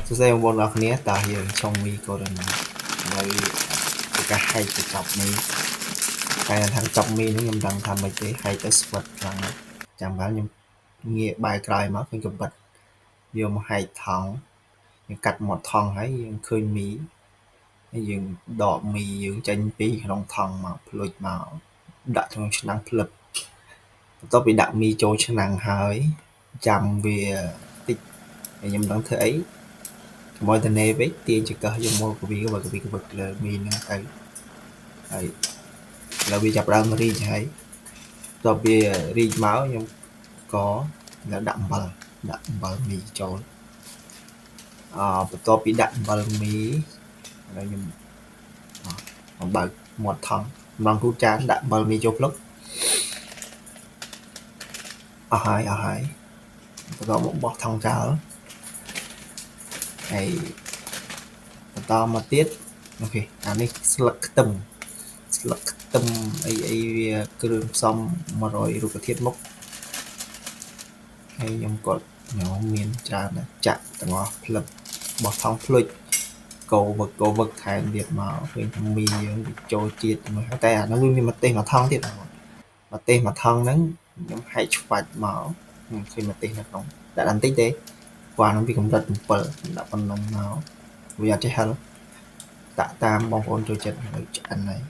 សួស្តីបងប្អូនអរគ្នាតើយើងឆុងមីកូរ៉ូណាហើយប្រកាសហែកទៅចប់មីតែថាចប់មីនេះខ្ញុំដឹងថាមិនទេហែកទៅស្វិតខ្លាំងណាស់ចាំបានខ្ញុំងាកបែរក្រោយមកឃើញកបិតយកមកហែកថង់យើងកាត់មាត់ថង់ហើយយើងឃើញមីហើយយើងដកមីយើងចេញពីក្នុងថង់មកភ្លុចមកដាក់ក្នុងឆ្នាំងភ្លឹបបន្ទាប់ពីដាក់មីចូលឆ្នាំងហើយចាំវាតិចហើយខ្ញុំដឹងធ្វើអីកុំឲ្យទៅនេពេកទាញចង្កឹះយកមកកវីលើមីហ្នឹងទៅហើយឥឡូវវាចាប់ដើមរីកហើយបន្ទាប់វារីកមកខ្ញុំក៏ដាក់អំបិលមីចូលបន្ទាប់ពីដាក់អំបិលមីឥឡូវខ្ញុំបើកមាត់ថង់ម្ដងគូចានដាក់អំបិលមីចូលភ្លុកអស់ហើយបន្ទាប់មកបោះថង់ចោលហើយបន្តមកទៀតអូខេអានេះស្លឹកខ្ទឹមអីវាគ្រឿងផ្សំ100រូបធាតុមុខហើយខ្ញុំក៏មានច្រើនណាស់ចាក់ទាំងអស់ភ្លឹបបោះថង់ភ្លុចកូរវឹកថែមទៀតមកឃើញថាមីយើងចូលជាតិតែអានោះវាមានម្ទេសមួយថង់ទៀតម្ទេសមួយថង់ហ្នឹងខ្ញុំហែកឆ្វាច់មកឃើញម្ទេសនៅក្នុងដាក់បន្តិចទេព្រោះអានោះវាកម្រិត7ដាក់ប៉ុណ្ណឹងមកវាអត់ចេះហឹរដាក់តាមបងប្អូនចូលចិត្តហើយឆ្អិនហើយ